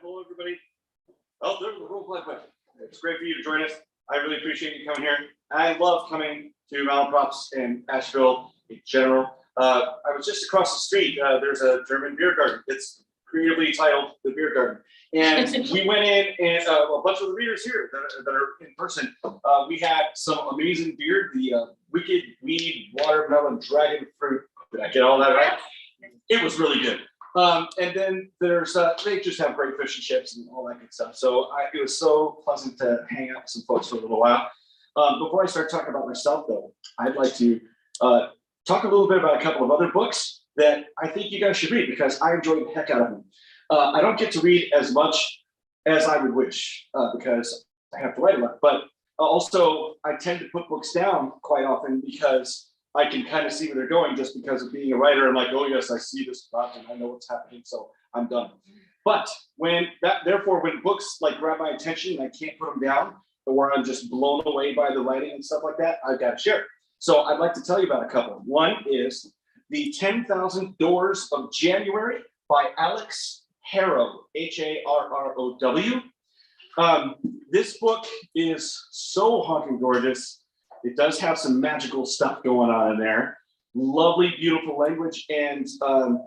Hello, everybody. Oh, there's the role play question. It's great for you to join us. I really appreciate you coming here. I love coming to Malaprops in Asheville in general. I was just across the street. There's a German beer garden. It's creatively titled The Beer Garden. And we went in, and a bunch of the readers here that are in person, we had some amazing beer, the Wicked Weed Watermelon Dragon Fruit. Did I get all that right? It was really good. And then there's, they just have great fish and chips and all that good stuff. So it was so pleasant to hang out with some folks for a little while. Before I start talking about myself, though, I'd like to talk a little bit about a couple of other books that I think you guys should read because I enjoyed the heck out of them. I don't get to read as much as I would wish because I have to write a lot, but also I tend to put books down quite often because I can kind of see where they're going just because of being a writer. I'm like, oh yes, I see this plot and I know what's happening, so I'm done. But therefore, when books like grab my attention and I can't put them down, or I'm just blown away by the writing and stuff like that, I've got to share it. So I'd like to tell you about a couple. One is The 10,000 Doors of January by Alex Harrow, Harrow. This book is so honking gorgeous. It does have some magical stuff going on in there. Lovely, beautiful language and some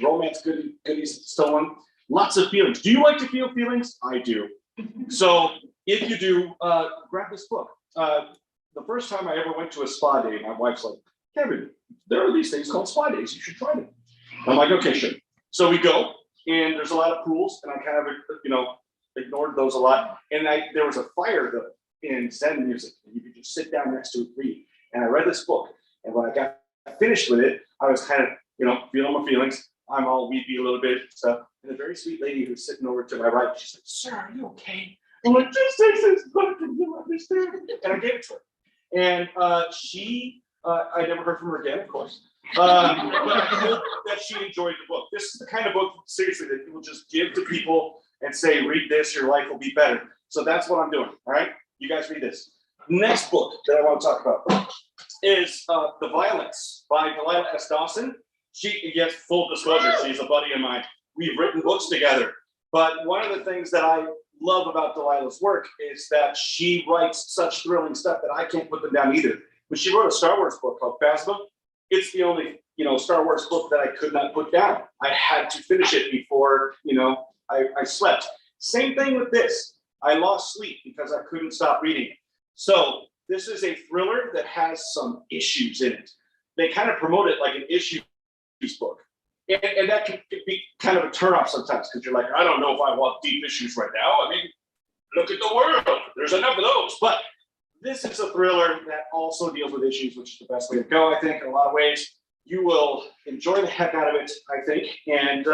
romance goodies stolen. Lots of feelings. Do you like to feel feelings? I do. So if you do, grab this book. The first time I ever went to a spa day, my wife's like, Kevin, there are these things called spa days. You should try them. I'm like, okay, sure. So we go, and there's a lot of pools, and I kind of, ignored those a lot. And there was a fire though in Zen music, and you could just sit down next to it, read. And I read this book, and when I got finished with it, I was kind of, feeling my feelings. I'm all weepy a little bit and stuff. And a very sweet lady who's sitting over to my right, she's like, "Sir, are you okay?" I'm like, "Just take this book and you understand." And I gave it to her. And I never heard from her again, of course. But I hope that she enjoyed the book. This is the kind of book, seriously, that people just give to people and say, read this, your life will be better. So that's what I'm doing, all right? You guys read this. Next book that I want to talk about is The Violence by Delilah S. Dawson. She gets full disclosure, she's a buddy of mine. We've written books together. But one of the things that I love about Delilah's work is that she writes such thrilling stuff that I can't put them down either. But she wrote a Star Wars book called Phasma. It's the only, Star Wars book that I could not put down. I had to finish it before, I slept. Same thing with this. I lost sleep because I couldn't stop reading it. So this is a thriller that has some issues in it. They kind of promote it like an issues book. And that can be kind of a turnoff sometimes because you're like, I don't know if I want deep issues right now. I mean, look at the world. There's enough of those. But this is a thriller that also deals with issues, which is the best way to go, I think, in a lot of ways. You will enjoy the heck out of it, I think, and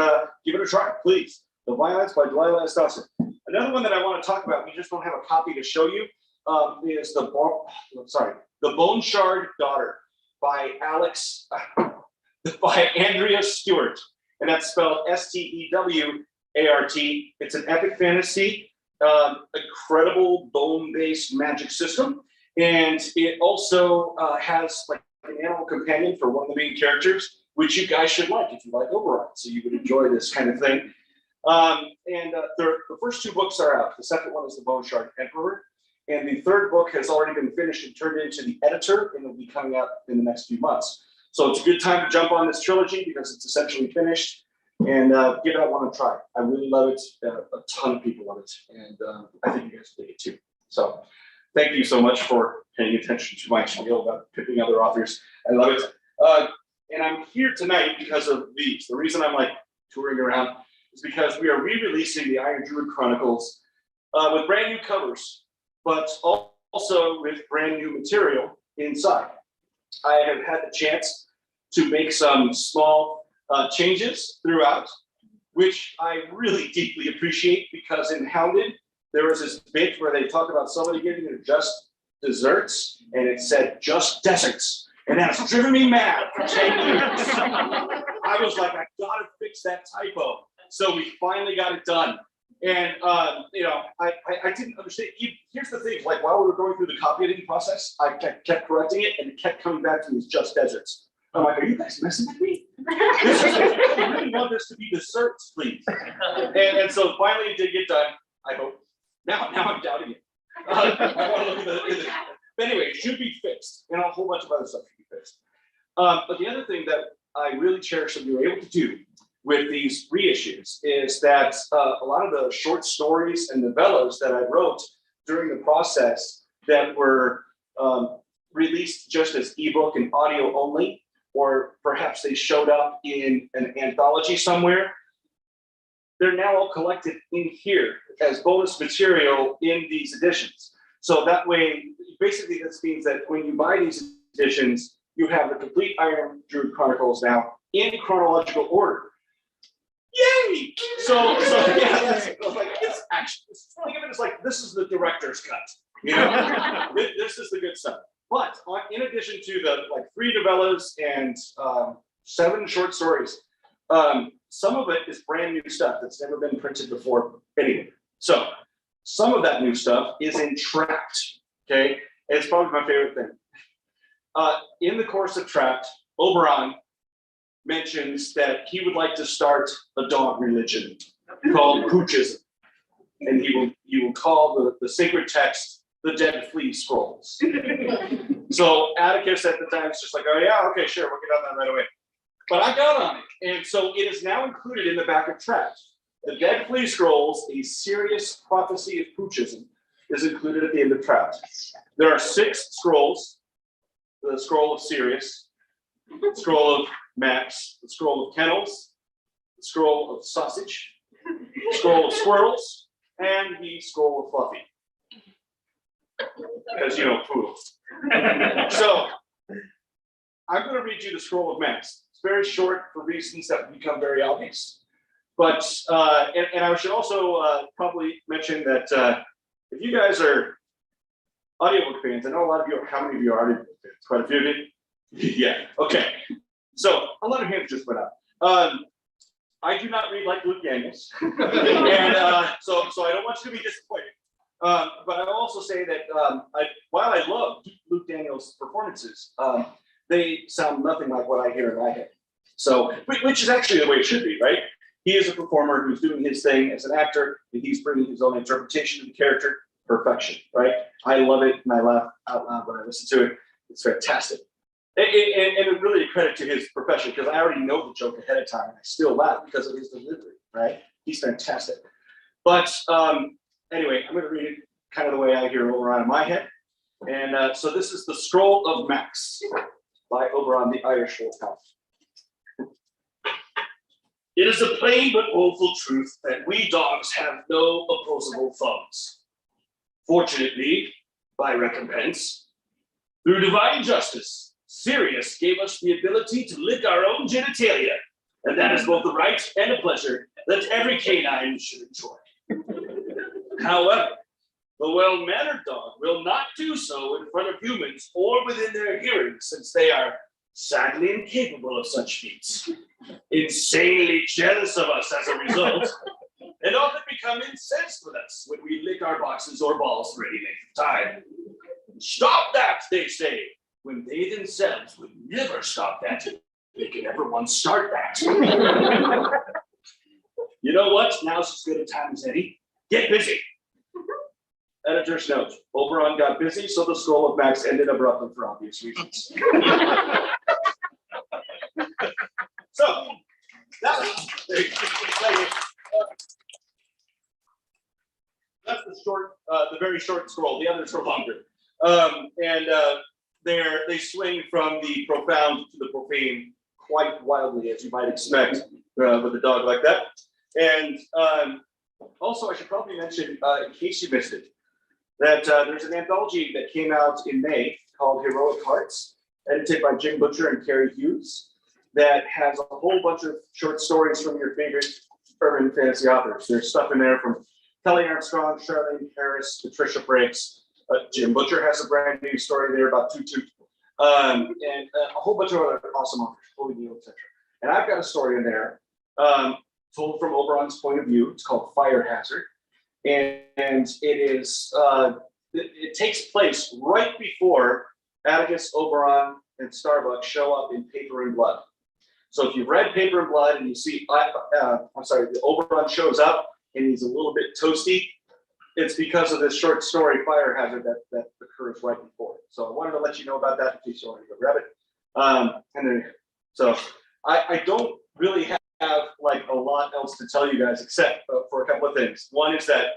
give it a try, please. The Violence by Delilah S. Dawson. Another one that I want to talk about, we just don't have a copy to show you, is The Bone Shard Daughter by Andrea Stewart, and that's spelled Stewart. It's an epic fantasy, incredible bone-based magic system, and it also has like an animal companion for one of the main characters, which you guys should like if you like Oberon, so you would enjoy this kind of thing. The first two books are out. The second one is The Bone Shard Emperor, and the third book has already been finished and turned into the editor, and it'll be coming out in the next few months. So it's a good time to jump on this trilogy because it's essentially finished, and give that one a try. I really love it. A ton of people love it, and I think you guys will dig it too. So thank you so much for paying attention to my spiel about picking other authors. I love it. And I'm here tonight because of these. The reason I'm like touring around is because we are re-releasing the Iron Druid Chronicles with brand new covers, but also with brand new material inside. I have had the chance to make some small changes throughout, which I really deeply appreciate because in Hounded, there was this bit where they talk about somebody giving their just desserts, and it said just deserts. And that's driven me mad for 10 years. I was like, I gotta fix that typo. So we finally got it done. And, I didn't understand. Here's the thing, like while we were going through the copy editing process, I kept correcting it and it kept coming back to me as just deserts. I'm like, are you guys messing with me? I really want this to be desserts, please. And so finally it did get done. I hope. Now I'm doubting it. I want to look at the but anyway, it should be fixed, and a whole bunch of other stuff should be fixed. But the other thing that I really cherish that we were able to do with these reissues is that a lot of the short stories and novellas that I wrote during the process that were released just as ebook and audio only, or perhaps they showed up in an anthology somewhere, they're now all collected in here as bonus material in these editions. So that way, basically this means that when you buy these editions, you have the complete Iron Druid Chronicles now in chronological order. Yay! So yeah, it's actually, think of it as like, this is the director's cut, you know? This is the good stuff. But in addition to the 3 novellas and 7 short stories, some of it is brand new stuff that's never been printed before anyway. So some of that new stuff is in Trapped, okay? And it's probably my favorite thing. In the course of Trapped, Oberon mentions that he would like to start a dog religion called Poochism. And he will call the sacred text the Dead Flea Scrolls. So Atticus at the time is just like, oh yeah, okay, sure, we'll get on that right away. But I got on it, and so it is now included in the back of Trapped. The Dead Flea Scrolls, a serious prophecy of Poochism, is included at the end of Trapped. There are 6 scrolls: the Scroll of Sirius, the Scroll of Max, the Scroll of Kennels, the Scroll of Sausage, the Scroll of Squirrels, and the Scroll of Fluffy. Because, you know, poodles. So, I'm going to read you the Scroll of Max. It's very short for reasons that become very obvious. But, and I should also probably mention that if you guys are audiobook fans, I know a lot of you are, how many of you are audiobook fans? Quite a few of you? Yeah, okay. So, a lot of hands just went up. I do not read like Luke Daniels. And so I don't want you to be disappointed. But I will also say that while I love Luke Daniels' performances, they sound nothing like what I hear in my head. So, which is actually the way it should be, right? He is a performer who's doing his thing as an actor, and he's bringing his own interpretation of the character. Perfection, right? I love it, and I laugh out loud when I listen to it. It's fantastic. And really a credit to his profession, because I already know the joke ahead of time, and I still laugh because of his delivery, right? He's fantastic. But anyway, I'm going to read it kind of the way I hear it around in my head. And so this is the Scroll of Max by Oberon the Irish Wolfhound. It is a plain but woeful truth that we dogs have no opposable thumbs. Fortunately, by recompense, through divine justice, Sirius gave us the ability to lick our own genitalia, and that is both a right and a pleasure that every canine should enjoy. However, the well-mannered dog will not do so in front of humans or within their hearing, since they are sadly incapable of such feats, insanely jealous of us as a result, and often become incensed with us when we lick our boxes or balls for any length of time. Stop that, they say, when they themselves would never stop that. They can never once start that. You know what? Now's as good a time as any. Get busy. Editor's note: Oberon got busy, so the Scroll of Max ended abruptly for obvious reasons. So that's the short, the very short scroll. The others are longer, and they swing from the profound to the profane quite wildly, as you might expect with a dog like that. And also, I should probably mention, in case you missed it, that there's an anthology that came out in May called Heroic Hearts, edited by Jim Butcher and Carrie Hughes, that has a whole bunch of short stories from your favorite urban fantasy authors. There's stuff in there from Kelly Armstrong, Charlene Harris, Patricia Breaks. Jim Butcher has a brand new story there about Tutu, and a whole bunch of other awesome authors, Chloe Neal, etc. And I've got a story in there told from Oberon's point of view. It's called Fire Hazard. And it is it takes place right before Atticus, Oberon, and Starbuck show up in Paper and Blood. So if you've read Paper and Blood and you see, the Oberon shows up and he's a little bit toasty, it's because of this short story, Fire Hazard, that occurs right before it. So I wanted to let you know about that in case you want to go grab it. And then, so I don't really have like a lot else to tell you guys except for a couple of things. One is that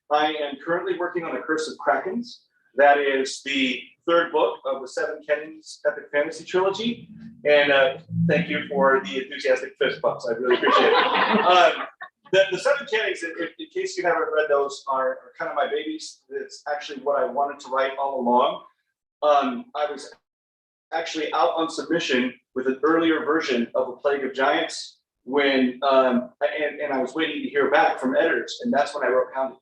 I am currently working on A Curse of Krakens. That is the third book of the Seven Kennings epic fantasy trilogy. And thank you for the enthusiastic fist bumps. I really appreciate it. The Seven Kennings, in case you haven't read those, are kind of my babies. It's actually what I wanted to write all along. I was actually out on submission with an earlier version of A Plague of Giants when, and I was waiting to hear back from editors, and that's when I wrote Hounded.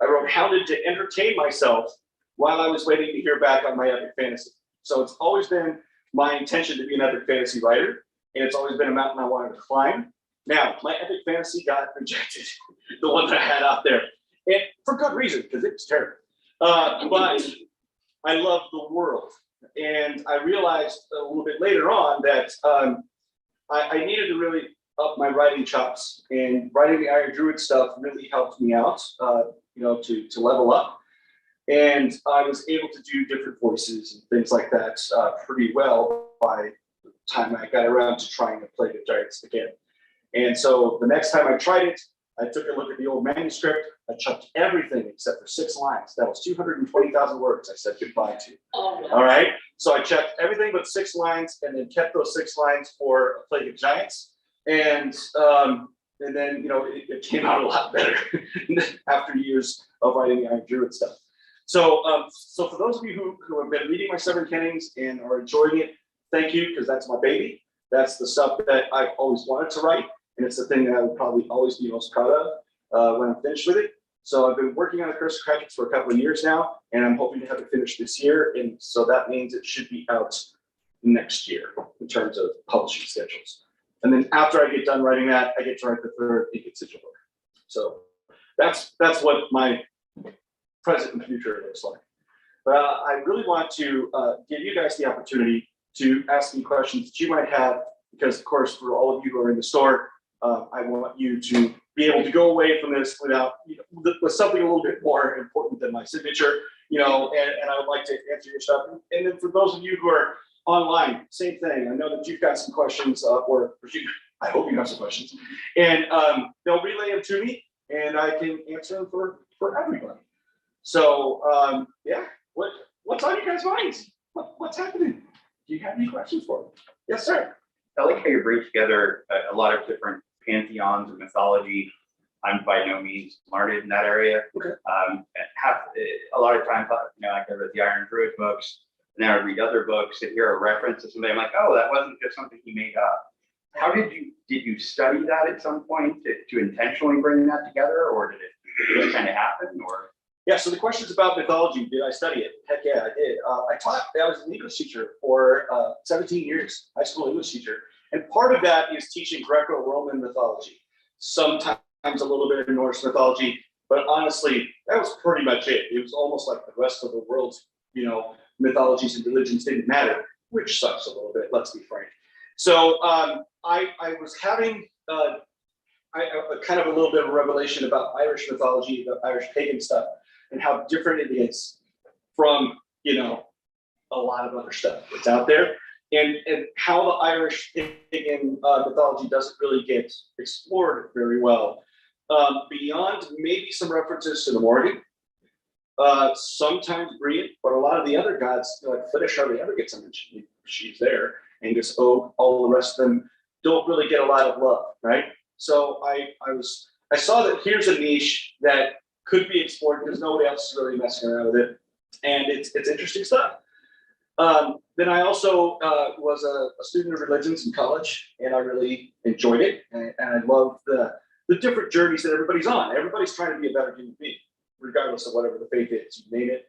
I wrote Hounded to entertain myself while I was waiting to hear back on my epic fantasy. So it's always been my intention to be an epic fantasy writer, and it's always been a mountain I wanted to climb. Now, my epic fantasy got rejected, the one that I had out there, and for good reason, because it was terrible. But I love the world, and I realized a little bit later on that I needed to really up my writing chops, and writing the Iron Druid stuff really helped me out, to level up. And I was able to do different voices and things like that pretty well by the time I got around to trying to play the Giants again. And so the next time I tried it, I took a look at the old manuscript. I chucked everything except for 6 lines. That was 220,000 words I said goodbye to. Oh, wow. All right. So I checked everything but 6 lines and then kept those 6 lines for A Plague of Giants. And then, it came out a lot better after years of writing the Iron Druid stuff. So for those of you who have been reading my Seven Kennings and are enjoying it, thank you, because that's my baby. That's the stuff that I've always wanted to write, and it's the thing that I will probably always be most proud of when I'm finished with it. So I've been working on A Curse of Krakens for a couple of years now, and I'm hoping to have it finished this year, and so that means it should be out next year in terms of publishing schedules. And then after I get done writing that, I get to write the third Ink Sigil book. So that's what my present and future looks like. But I really want to give you guys the opportunity to ask me questions that you might have, because of course, for all of you who are in the store, I want you to be able to go away from this without, with something a little bit more important than my signature, and I would like to answer your stuff. And then for those of you who are online, same thing. I know that you've got some questions, I hope you have some questions, and they'll relay them to me, and I can answer them for everybody. So yeah, what's on your guys' minds? What's happening? Do you have any questions for me? Yes, sir. I like how you bring together a lot of different pantheons of mythology. I'm by no means learned in that area. Okay. A lot of times, I read the Iron Druid books, and then I read other books and hear a reference to somebody. I'm like, oh, that wasn't just something he made up. How did you study that at some point to intentionally bring that together, or did it just kind of happen? Or yeah, so the question's about mythology. Did I study it? Heck yeah, I did. I was an English teacher for 17 years, high school English teacher. And part of that is teaching Greco-Roman mythology, sometimes a little bit of Norse mythology, but honestly, that was pretty much it. It was almost like the rest of the world's, mythologies and religions didn't matter, which sucks a little bit, let's be frank. So I was having kind of a little bit of a revelation about Irish mythology, the Irish pagan stuff, and how different it is from, a lot of other stuff that's out there, and how the Irish pagan mythology doesn't really get explored very well, beyond maybe some references to the Morrigan, sometimes Brian, but a lot of the other gods, like Flittish hardly ever gets a mention. She's there, Angus, Oak, all the rest of them don't really get a lot of love, right? So I saw that here's a niche that could be explored because nobody else is really messing around with it, and it's interesting stuff. Then I also was a student of religions in college, and I really enjoyed it, and I love the different journeys that everybody's on. Everybody's trying to be a better human being, regardless of whatever the faith is. You name it,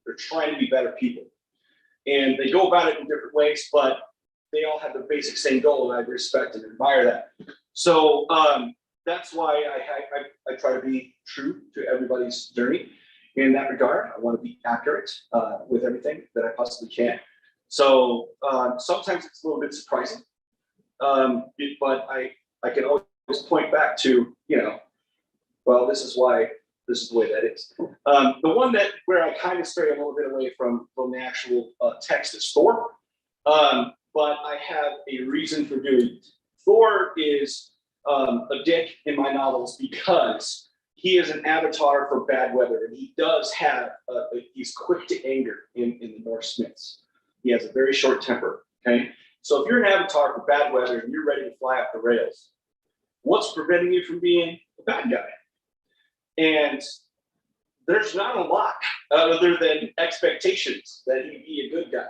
they're trying to be better people, and they go about it in different ways, but they all have the basic same goal, and I respect and admire that. So that's why I try to be true to everybody's journey in that regard. I want to be accurate with everything that I possibly can. So sometimes it's a little bit surprising But I can always point back to, well, this is why this is the way that is. The one where I kind of stray a little bit away from the actual text is Thor. But I have a reason for doing it. Thor is a dick in my novels because he is an avatar for bad weather, and he does have he's quick to anger in the Norse myths. He has a very short temper. Okay, so if you're an avatar for bad weather and you're ready to fly off the rails, what's preventing you from being a bad guy? And there's not a lot other than expectations that he'd be a good guy.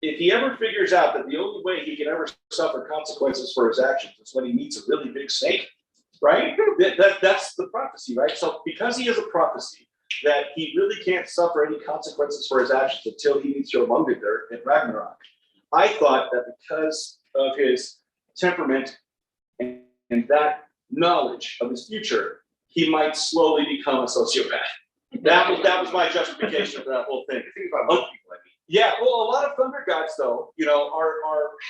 If he ever figures out that the only way he can ever suffer consequences for his actions is when he meets a really big snake, right? That's the prophecy, right? So because he has a prophecy that he really can't suffer any consequences for his actions until he meets Jormungandr at Ragnarok, I thought that because of his temperament and that knowledge of his future, he might slowly become a sociopath. That was my justification for that whole thing. Think about most people, I mean. Yeah, well, a lot of thunder gods, though,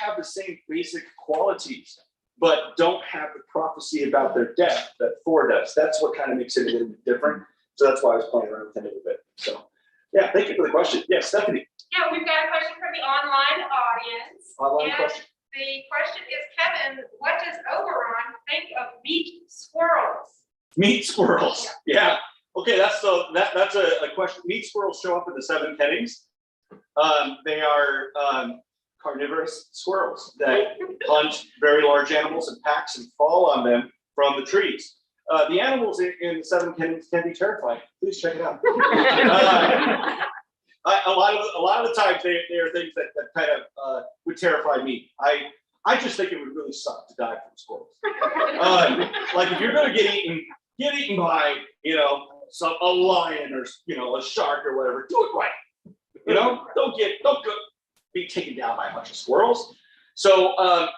have the same basic qualities, but don't have the prophecy about their death that Thor does. That's what kind of makes it a little bit different. So that's why I was playing around with it a little bit. So, yeah, thank you for the question. Yes, Stephanie. Yeah, we've got a question from the online audience. Online And question. the question is, Kevin, what does Oberon think of meat squirrels? Meat squirrels. Yeah. Okay, that's a question. Meat squirrels show up in the Seven Kennings. They are carnivorous squirrels that hunt very large animals in packs and fall on them from the trees. The animals in the Seven Kennings can be terrifying. Please check it out. A lot of the times they are things that kind of would terrify me. I just think it would really suck to die from squirrels. Like if you're going to get eaten by a lion or a shark or whatever, do it right. Don't be taken down by a bunch of squirrels. So,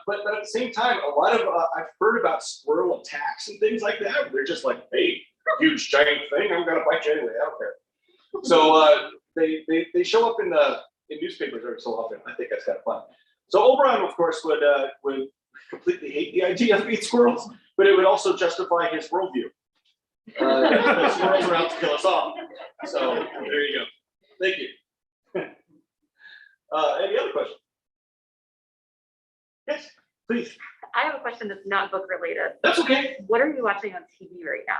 but at the same time, a lot of I've heard about squirrel attacks and things like that. They're just like, hey, huge giant thing, I'm gonna bite you anyway. I don't care. So they show up in newspapers every so often. I think that's kind of fun. So Oberon, of course, would completely hate the idea of eating squirrels, but it would also justify his worldview. The squirrels are out to kill us all. So there you go. Thank you. Any other questions? Yes, please. I have a question that's not book related. That's okay. What are you watching on TV right now?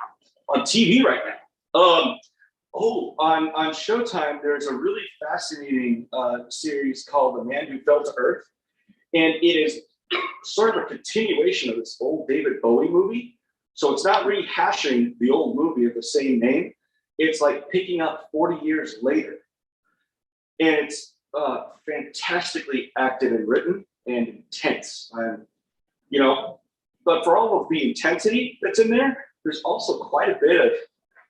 On TV right now. On Showtime, there's a really fascinating series called The Man Who Fell to Earth, and it is sort of a continuation of this old David Bowie movie. So it's not rehashing the old movie of the same name. It's like picking up 40 years later, and it's fantastically acted and written and intense. But for all of the intensity that's in there, there's also quite a bit of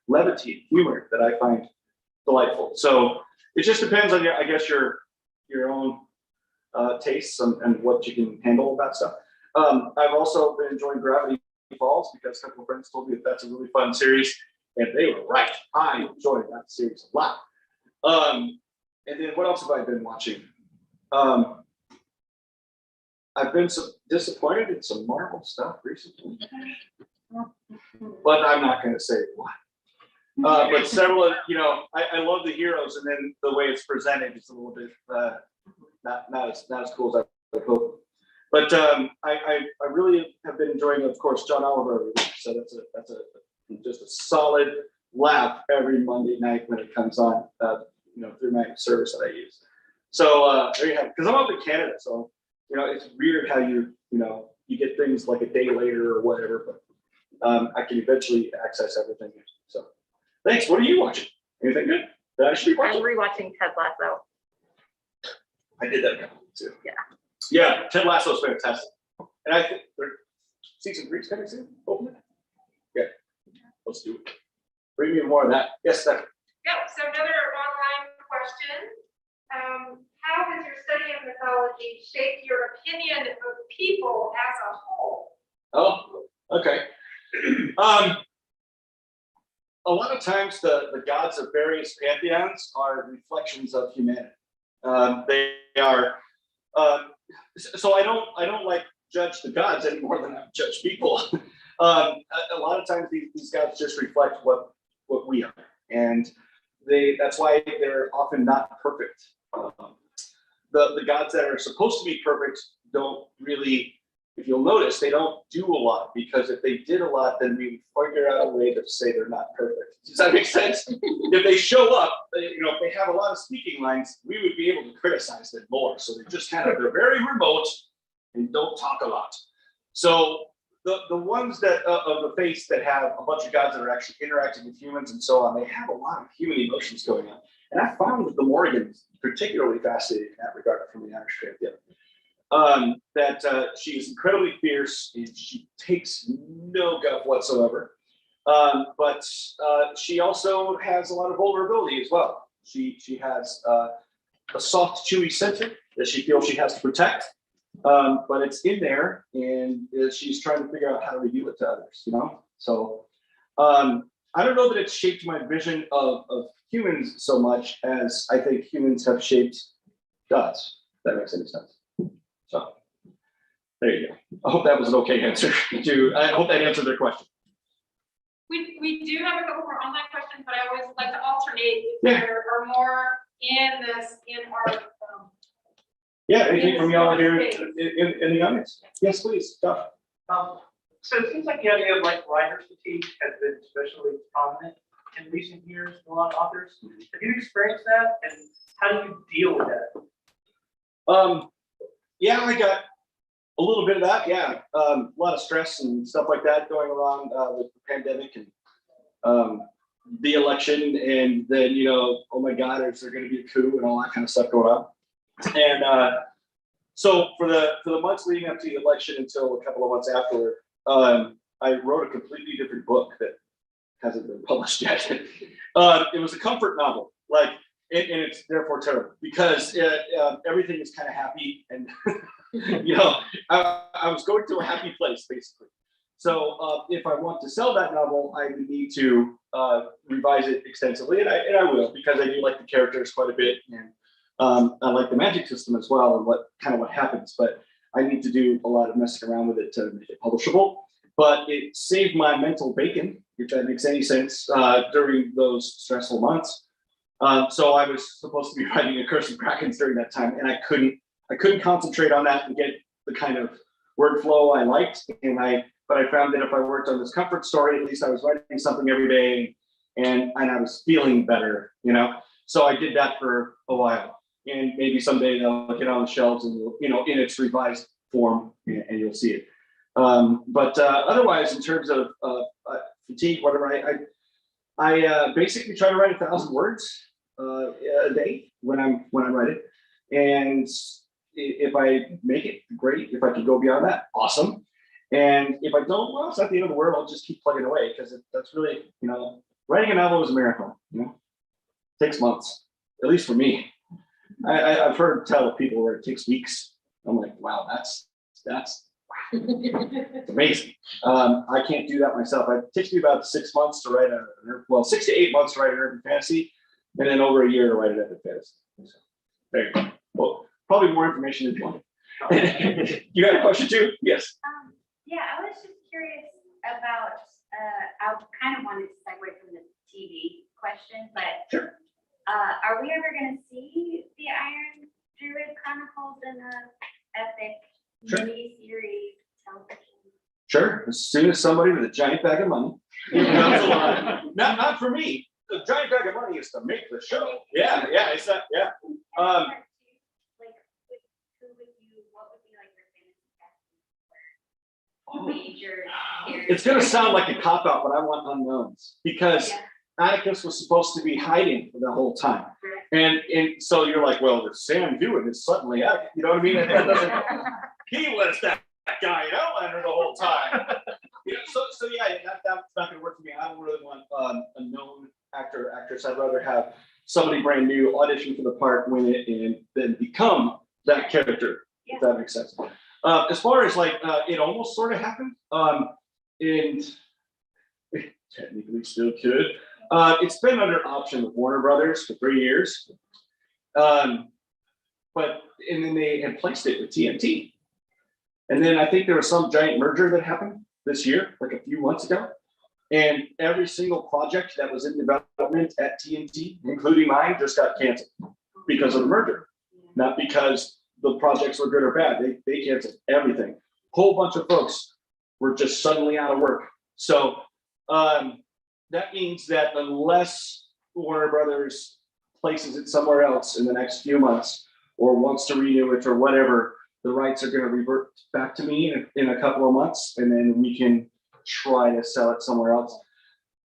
levity and humor that I find delightful. So it just depends on your own tastes and what you can handle about stuff. I've also been enjoying Gravity Falls because a couple of friends told me that's a really fun series, and they were right. I enjoyed that series a lot. And then what else have I been watching? I've been disappointed in some Marvel stuff recently, but I'm not going to say what. But several of, I love the heroes, and then the way it's presented is a little bit not as cool as I hope. But I really have been enjoying, of course, John Oliver every week. So that's just a solid laugh every Monday night when it comes on, through my service that I use. So there you have it. Because I'm up in Canada, so it's weird how you get things like a day later or whatever, but I can eventually access everything. So thanks. What are you watching? Anything good that I should be watching? I'm rewatching Ted Lasso. I did that a couple too. Yeah. Yeah, Ted Lasso is fantastic. And I think season 3 is coming soon, hopefully. Yeah, let's do it. Bring me more of that. Yes, Steph. Yep, so another online question. How has your study of mythology shaped your opinion of people as a whole? Oh, okay. A lot of times the gods of various pantheons are reflections of humanity. They are so I don't like judge the gods any more than I judge people. A lot of times these gods just reflect what we are, and that's why they're often not perfect. The gods that are supposed to be perfect don't really, if you'll notice, they don't do a lot, because if they did a lot, then we figure out a way to say they're not perfect. Does that make sense? If they show up, if they have a lot of speaking lines, we would be able to criticize them more. So they're just they're very remote and don't talk a lot. So the ones that of the face that have a bunch of gods that are actually interacting with humans and so on, they have a lot of human emotions going on. And I found the Morrigan's particularly fascinating in that regard from the Irish trade. That she is incredibly fierce and she takes no guff whatsoever. But she also has a lot of vulnerability as well. She has a soft, chewy center that she feels she has to protect. But it's in there, and she's trying to figure out how to reveal it to others, So I don't know that it's shaped my vision of humans so much as I think humans have shaped gods, if that makes any sense. So there you go. I hope that was an okay answer I hope that answered their question. We do have a couple more online questions, but I always like to alternate if Yeah. there are more in our. Yeah, anything from y'all here in the audience? Yes, please, Josh. So it seems like the idea of writer's fatigue has been especially prominent in recent years for a lot of authors. Have you experienced that, and how do you deal with that? Yeah, I got a little bit of that. Yeah, a lot of stress and stuff like that going around with the pandemic and the election, and then oh my God, is there going to be a coup and all that kind of stuff going on? And so for the months leading up to the election until a couple of months afterward, I wrote a completely different book that hasn't been published yet. It was a comfort novel, and it's therefore terrible because everything is kind of happy, and I was going to a happy place basically. So if I want to sell that novel, I would need to revise it extensively, and I will, because I do like the characters quite a bit, and I like the magic system as well, and what happens, but I need to do a lot of messing around with it to make it publishable. But it saved my mental bacon, if that makes any sense, during those stressful months. So I was supposed to be writing A Curse of Krakens during that time, and I couldn't concentrate on that and get the kind of word flow I liked. But I found that if I worked on this comfort story, at least I was writing something every day, and I was feeling better, So I did that for a while. And maybe someday they'll get on the shelves and in its revised form, and you'll see it. But otherwise, in terms of fatigue, whatever, I basically try to write 1,000 words a day when I'm writing, and if I make it, great. If I can go beyond that, awesome. And if I don't, well, it's not the end of the world. I'll just keep plugging away, because that's really, writing a novel is a marathon. It takes months, at least for me. I've heard tell of people where it takes weeks. I'm like, wow, that's amazing. I can't do that myself. It takes me about 6 months to write 6 to 8 months to write an urban fantasy, and then over a year to write an epic fantasy. So, there you go. Well, probably more information than you want. You got a question too? Yes. Yeah, I was just curious about, I kind of wanted to segue from the TV question, but Sure. Are we ever going to see the Iron Druid Chronicles in a epic Sure. mini-series television? Sure. As soon as somebody with a giant bag of money. Not for me. The giant bag of money is to make the show. Yeah, it's that. Yeah. Like, who would you? What would be like your fantasy casting for major? It's going to sound like a cop out, but I want unknowns, because Atticus was supposed to be hiding for the whole time. And so you're like, well, if Sam Hewitt is suddenly out, you know what I mean? And that doesn't, he was that guy in Outlander the whole time. So yeah, that's not going to work for me. I don't really want a known actor, actress. I'd rather have somebody brand new audition for the part, win it, and then become that character, if that makes sense. As far as it almost sort of happened, and it technically still could. It's been under option with Warner Brothers for 3 years. But and then they had placed it with TNT. And then I think there was some giant merger that happened this year, like a few months ago. And every single project that was in development at TNT, including mine, just got canceled because of the merger. Not because the projects were good or bad. They canceled everything. Whole bunch of folks were just suddenly out of work. So that means that unless Warner Brothers places it somewhere else in the next few months or wants to renew it or whatever, the rights are going to revert back to me in a couple of months, and then we can try to sell it somewhere else.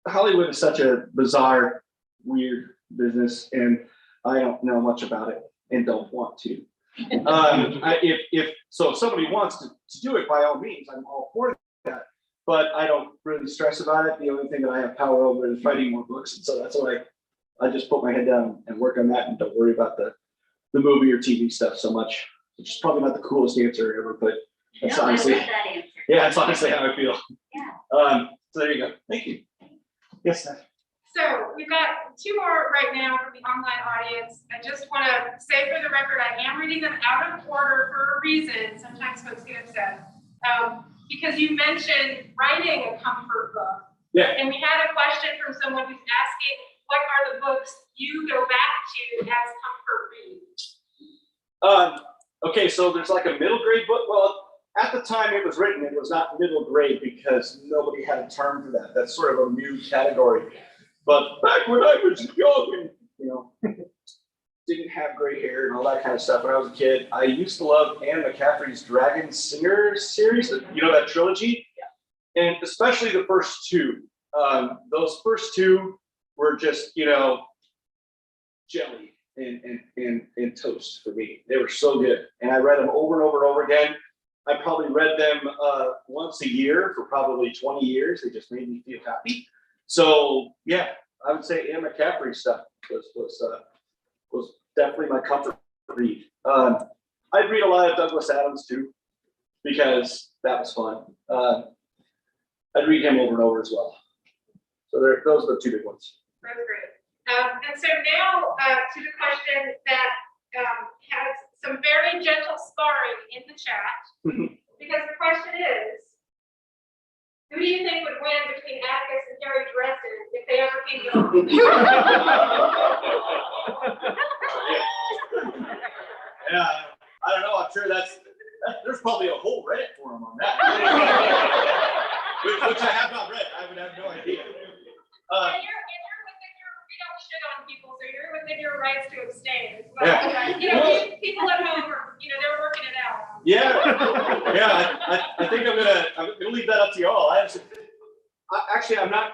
Hollywood is such a bizarre, weird business, and I don't know much about it and don't want to. If somebody wants to do it, by all means, I'm all for that. But I don't really stress about it. The only thing that I have power over is writing more books, and so that's why I just put my head down and work on that, and don't worry about the movie or TV stuff so much. Which is probably not the coolest answer ever, but that's No, I honestly, love that answer. yeah, that's honestly how I feel. Yeah. So there you go. Thank you. Yes, Steph. So we've got two more right now from the online audience. I just want to say for the record, I am reading them out of order for a reason. Sometimes folks get upset. Because you mentioned writing a comfort book. Yeah. And we had a question from someone who's asking, what are the books you go back to as comfort reads? Okay, so there's like a middle grade book. Well, at the time it was written, it was not middle grade because nobody had a term for that. That's sort of a new category. But back when I was young and, didn't have gray hair and all that kind of stuff when I was a kid, I used to love Anne McCaffrey's Dragon Singer series, that trilogy. Yeah. And especially the first two. Those first two were just, jelly and toast for me. They were so good. And I read them over and over and over again. I probably read them once a year for probably 20 years. They just made me feel happy. So yeah, I would say Anne McCaffrey stuff was definitely my comfort read. I'd read a lot of Douglas Adams too, because that was fun. I'd read him over and over as well. So those are the two big ones. That's great. And so now to the question that has some very gentle sparring in the chat, because the question is, who do you think would win between Atticus and Harry Dresden if they ever came to Yeah, I don't know. I'm sure there's probably a whole Reddit forum on that, which I have not read. I would have no idea. And you're within your, we don't shit on people, so you're within your rights to abstain as well. People at home are, they're working it out. Yeah, I think I'm gonna leave that up to y'all. I'm not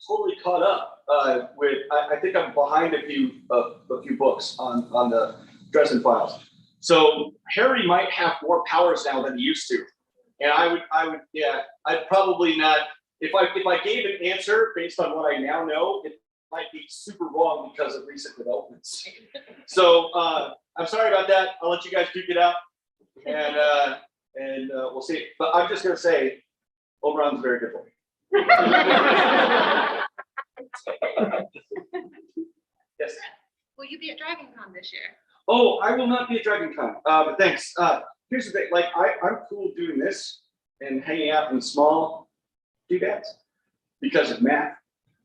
totally caught up with. I think I'm behind a few books on the Dresden Files. So Harry might have more powers now than he used to, and I'd probably not. If I gave an answer based on what I now know, it might be super wrong because of recent developments. So I'm sorry about that. I'll let you guys duke it out, and we'll see. But I'm just gonna say, Oberon's very good for me. Yes. Will you be at DragonCon this year? Oh, I will not be at DragonCon. But thanks. Here's the thing. Like I'm cool doing this and hanging out in small doodads because of math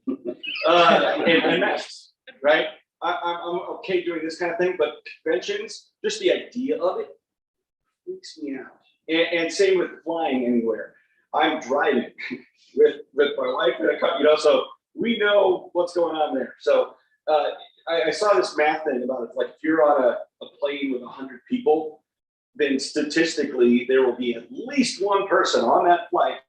and masks, right? I'm okay doing this kind of thing, but conventions, just the idea of it freaks me out. And same with flying anywhere. I'm driving with my wife in a car, so we know what's going on there. So I saw this math thing about it. Like if you're on a plane with 100 people, then statistically there will be at least one person on that flight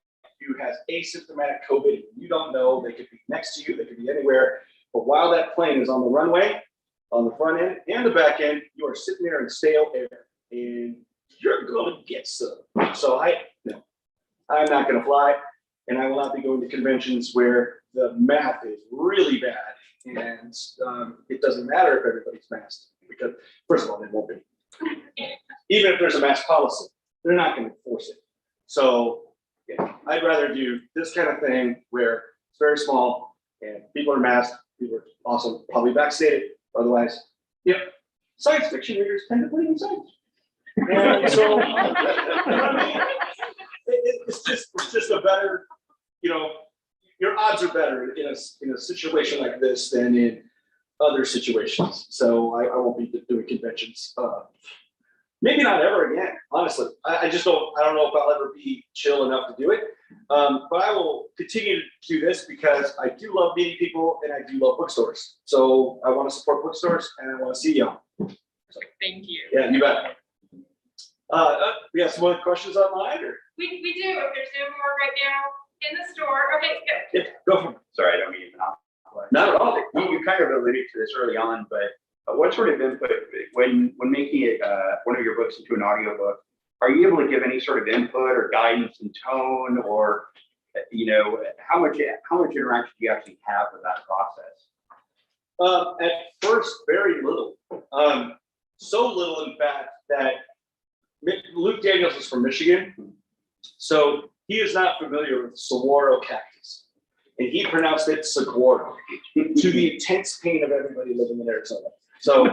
who has asymptomatic COVID. You don't know. They could be next to you. They could be anywhere. But while that plane is on the runway, on the front end and the back end, you are sitting there in stale air, and you're going to get some. So I'm not going to fly, and I will not be going to conventions where the math is really bad, and it doesn't matter if everybody's masked, because first of all, they won't be. Even if there's a mask policy, they're not going to enforce it. So yeah, I'd rather do this kind of thing where it's very small and people are masked, people are awesome, probably vaccinated. Otherwise, yep, science fiction readers tend to believe in science. And so, you know what I mean? It's just a better, you know, your odds are better in a situation like this than in other situations. So I won't be doing conventions. Maybe not ever again, honestly. I don't know if I'll ever be chill enough to do it. But I will continue to do this because I do love meeting people and I do love bookstores. So I want to support bookstores and I want to see y'all. Thank you. Yeah, you bet. We have some other questions online, or? We do, if there's no more right now in the store. Okay, good. Yeah, go for it. Sorry, I don't mean to monopolize. Not at all. You kind of alluded to this early on, but what sort of input, when making it, one of your books into an audiobook, are you able to give any sort of input or guidance in tone, or, you know, how much interaction do you actually have with that process? At first, very little. So little, in fact, that Luke Daniels is from Michigan, so he is not familiar with saguaro cactus, and he pronounced it saguaro to the intense pain of everybody living in Arizona. So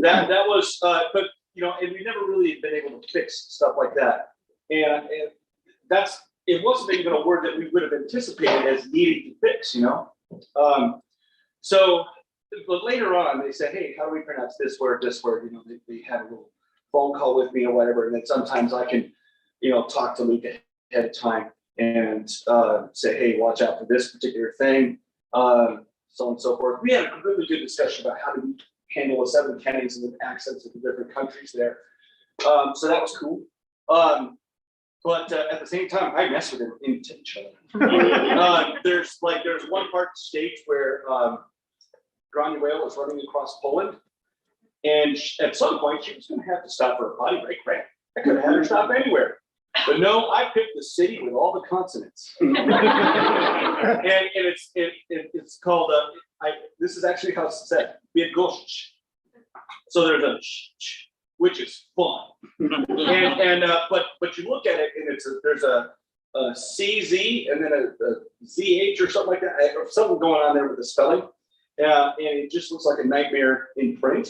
that was, but you know, and we never really been able to fix stuff like that, and it wasn't even a word that we would have anticipated as needing to fix, you know. So, but later on, they said, hey, how do we pronounce this word? You know, they had a little phone call with me or whatever, and then sometimes I can, you know, talk to Luke ahead of time and say, hey, watch out for this particular thing, so on and so forth. We had a really good discussion about how to handle the Seven Kennings and the accents of the different countries there. So that was cool. But at the same time, I mess with him intentionally. There's one part of the stage where Granuel was running across Poland, and at some point she was going to have to stop for a potty break. Right? I could have had her stop anywhere, but no, I picked the city with all the consonants, and it's called. This is actually how it's said. Bydgoszcz. So there's a sh, which is fun, but you look at it and there's a CZ and then a ZH or something like that, or something going on there with the spelling. And it just looks like a nightmare in print.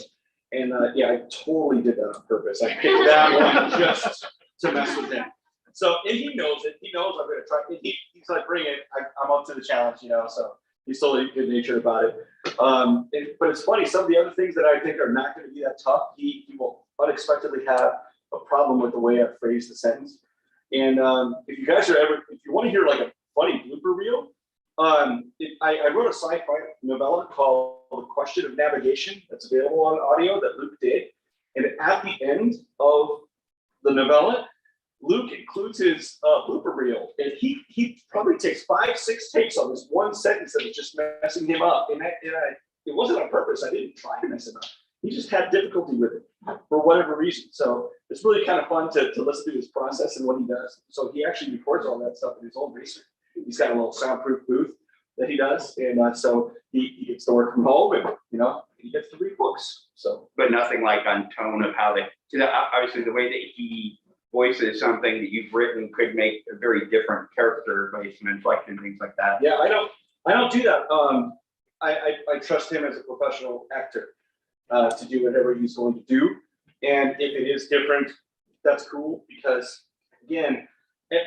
And yeah, I totally did that on purpose. I picked that one just to mess with him. So, and he knows it. He knows I'm going to try. He's like, bring it. I'm up to the challenge, you know. So he's totally good natured about it. But it's funny. Some of the other things that I think are not going to be that tough, he will unexpectedly have a problem with the way I phrase the sentence. And if you guys if you want to hear like a funny blooper reel, I wrote a sci-fi novella called The Question of Navigation that's available on audio that Luke did. And at the end of the novella, Luke includes his blooper reel. And he probably takes 5-6 takes on this one sentence that was just messing him up. And it wasn't on purpose. I didn't try to mess him up. He just had difficulty with it for whatever reason. So it's really kind of fun to listen to his process and what he does. So he actually records all that stuff in his own basement. He's got a little soundproof booth that he does, and so he gets to work from home, and you know he gets to read books. So, but nothing like on tone of how they. Obviously, the way that he voices something that you've written could make a very different character based on inflection, things like that. Yeah, I don't do that. I trust him as a professional actor to do whatever he's going to do, and if it is different, that's cool because again.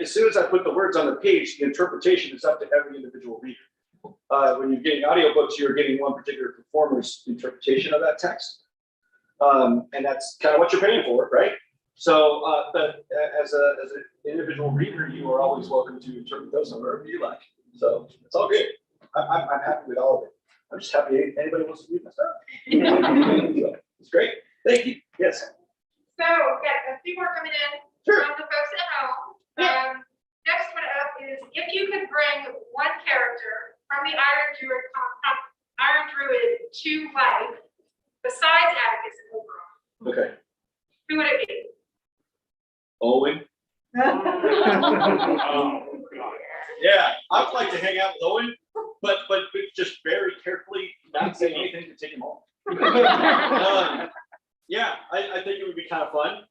As soon as I put the words on the page, the interpretation is up to every individual reader. When you're getting audiobooks, you're getting one particular performer's interpretation of that text. And that's kind of what you're paying for, right? So, but as an individual reader, you are always welcome to interpret those however you like. So it's all good. I'm happy with all of it. I'm just happy anybody wants to read my stuff. It's great. Thank you. Yes. So we've got a few more coming in from the folks at home. Next one up is if you could bring one character from the Iron Druid to life besides Atticus and Oberon, Okay. who would it be? Owen. Yeah, I would like to hang out with Owen, but just very carefully not say anything to take him home. Yeah, I think it would be kind of fun.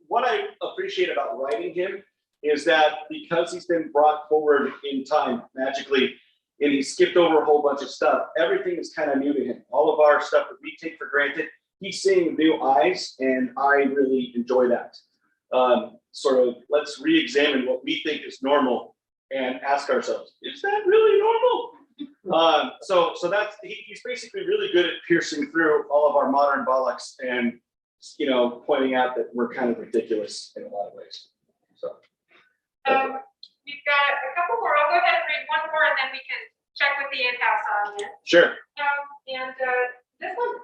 What I appreciate about writing him is that because he's been brought forward in time magically, and he skipped over a whole bunch of stuff, everything is kind of new to him. All of our stuff that we take for granted, he's seeing new eyes, and I really enjoy that. Sort of, let's re-examine what we think is normal and ask ourselves, is that really normal? So he's basically really good at piercing through all of our modern bollocks and, you know, pointing out that we're kind of ridiculous in a lot of ways. So. We've got a couple more. I'll go ahead and read one more, and then we can check with the in-house audience. Sure. This one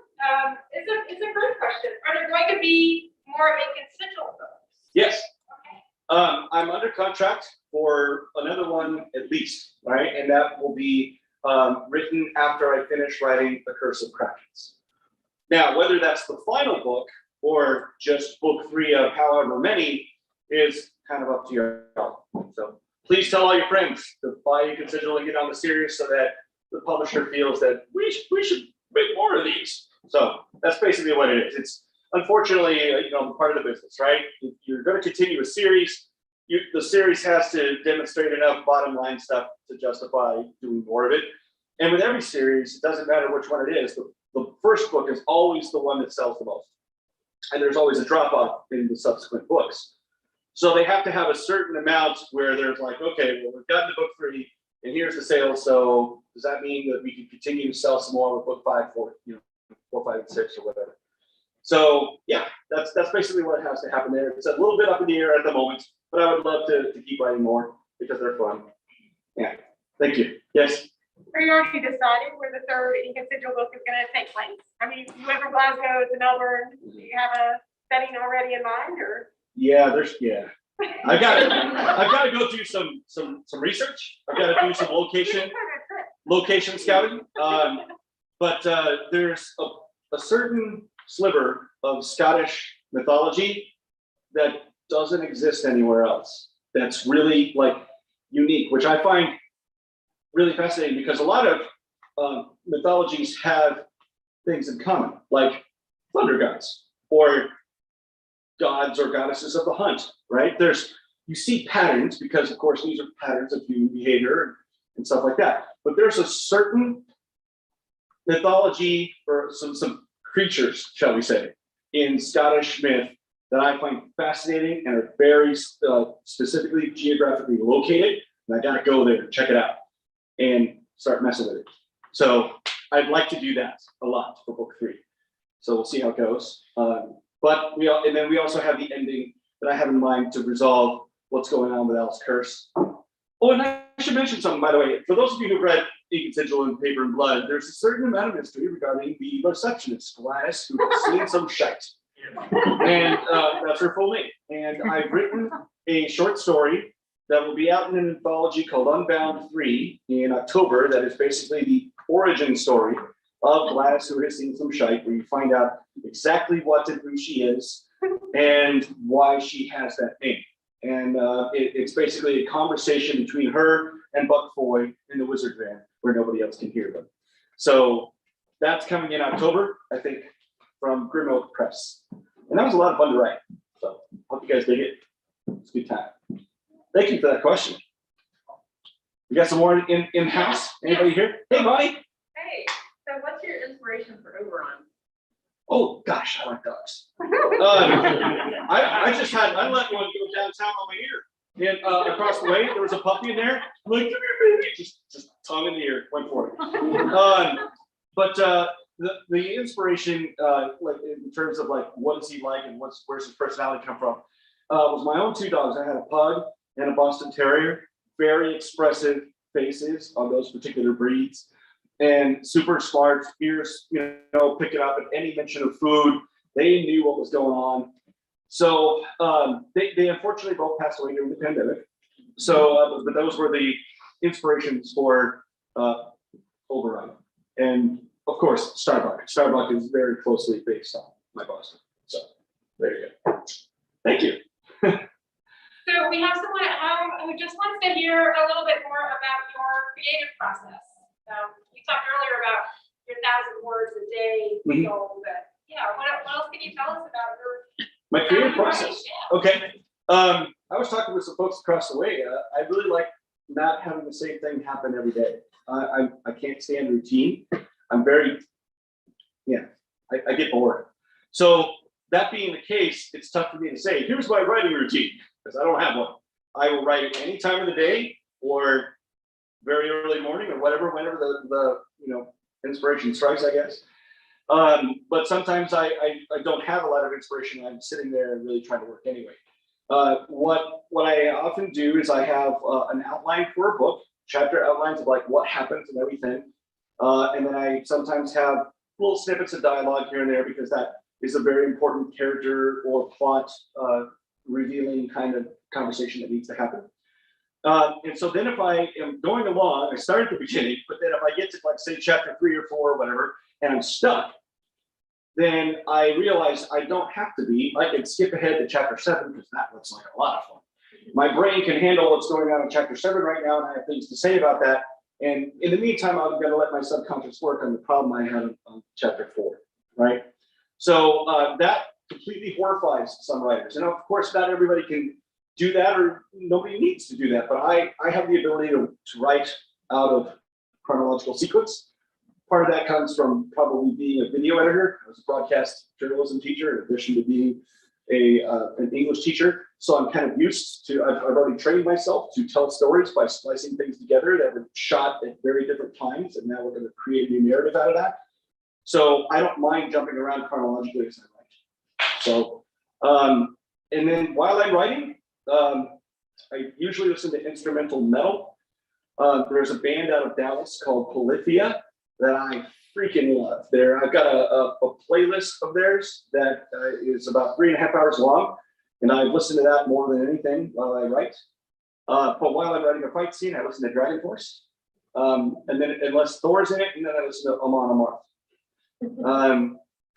is a great question. Are there going to be more Ink Sigil books? Yes. Okay. I'm under contract for another one at least, right? And that will be written after I finish writing The Curse of Krakens. Now, whether that's the final book or just book 3 of however many is kind of up to your own. So please tell all your friends to buy Ink Sigil and get on the series so that the publisher feels that we should make more of these. So that's basically what it is. It's unfortunately, you know, part of the business, right? If you're going to continue a series, the series has to demonstrate enough bottom line stuff to justify doing more of it. And with every series, it doesn't matter which one it is. The first book is always the one that sells the most. And there's always a drop off in the subsequent books. So they have to have a certain amount where there's like, okay, well, we've gotten to book 3 and here's the sales. So does that mean that we can continue to sell some more with book 5, 4, 5, and 6 or whatever? So yeah, that's basically what has to happen there. It's a little bit up in the air at the moment, but I would love to keep writing more because they're fun. Yeah, thank you. Yes. Are you already decided where the third Ink Sigil book is going to take place? I mean, you went from Glasgow to Melbourne. Do you have a setting already in mind, or? Yeah, I've got to go do some research. I've got to do some location scouting. But there's a certain sliver of Scottish mythology that doesn't exist anywhere else. That's really like unique, which I find really fascinating because a lot of mythologies have things in common, like thunder gods or gods or goddesses of the hunt, right? You see patterns because, of course, these are patterns of human behavior and stuff like that. But there's a certain mythology or some creatures, shall we say, in Scottish myth that I find fascinating and are very specifically geographically located. And I got to go there and check it out and start messing with it. So I'd like to do that a lot for book 3. So we'll see how it goes. But we also have the ending that I have in mind to resolve what's going on with Alice Curse. Oh, and I should mention something, by the way. For those of you who've read Ink Sigil and Paper and Blood, there's a certain amount of mystery regarding the receptionist, Gladys, who has seen some shite. And that's her full name. And I've written a short story that will be out in an anthology called Unbound 3 in October. That is basically the origin story of Gladys, who has seen some shite, where you find out exactly what and who she is and why she has that name. And it's basically a conversation between her and Buck Foy in the Wizard Van, where nobody else can hear them. So that's coming in October, I think, from Grim Oak Press. And that was a lot of fun to write. So hope you guys dig it. It's a good time. Thank you for that question. We got some more in-house? Anybody here? Hey, buddy. Hey, so what's your inspiration for Oberon? Oh, gosh, I like dogs. I let one go downtown on my ear. And across the way, there was a puppy in there. I'm like, come here, baby. Just tongue in the ear, went for it. But the inspiration, like in terms of like, what is he like and where's his personality come from, was my own 2 dogs. I had a pug and a Boston Terrier, very expressive faces on those particular breeds. And super smart, ears, pick it up at any mention of food. They knew what was going on. So they unfortunately both passed away during the pandemic. So, but those were the inspirations for Oberon. And of course, Starbuck. Starbuck is very closely based on my Boston. So there you go. Thank you. So we have someone at home who just wants to hear a little bit more about your creative process. You talked earlier about your 1,000 words a day goal, but what else can you tell us about my creative process? Yeah. Okay. I was talking with some folks across the way. I really like not having the same thing happen every day. I can't stand routine. I'm very, I get bored. So that being the case, it's tough for me to say, here's my writing routine, because I don't have one. I will write at any time of the day or very early morning or whatever, whenever the inspiration strikes, I guess. But sometimes I don't have a lot of inspiration. I'm sitting there and really trying to work anyway. What I often do is I have an outline for a book, chapter outlines of like what happens and everything. And then I sometimes have little snippets of dialogue here and there because that is a very important character or plot revealing kind of conversation that needs to happen. And so then if I am going along, I start at the beginning, but then if I get to like say chapter 3 or 4 or whatever, and I'm stuck, then I realize I don't have to be. I can skip ahead to chapter 7 because that looks like a lot of fun. My brain can handle what's going on in chapter 7 right now, and I have things to say about that. And in the meantime, I'm going to let my subconscious work on the problem I had on chapter 4, right? So that completely horrifies some writers. And of course, not everybody can do that, or nobody needs to do that. But I have the ability to write out of chronological sequence. Part of that comes from probably being a video editor. I was a broadcast journalism teacher in addition to being an English teacher. So I'm kind of used to, I've already trained myself to tell stories by splicing things together that were shot at very different times. And now we're going to create a new narrative out of that. So I don't mind jumping around chronologically as I write. So, and then while I'm writing, I usually listen to instrumental metal. There's a band out of Dallas called Polyphia that I freaking love. I've got a playlist of theirs that is about 3.5 hours long, and I listen to that more than anything while I write. But while I'm writing a fight scene, I listen to Dragon Force, and then unless Thor's in it, and then I listen to Amon Amarth.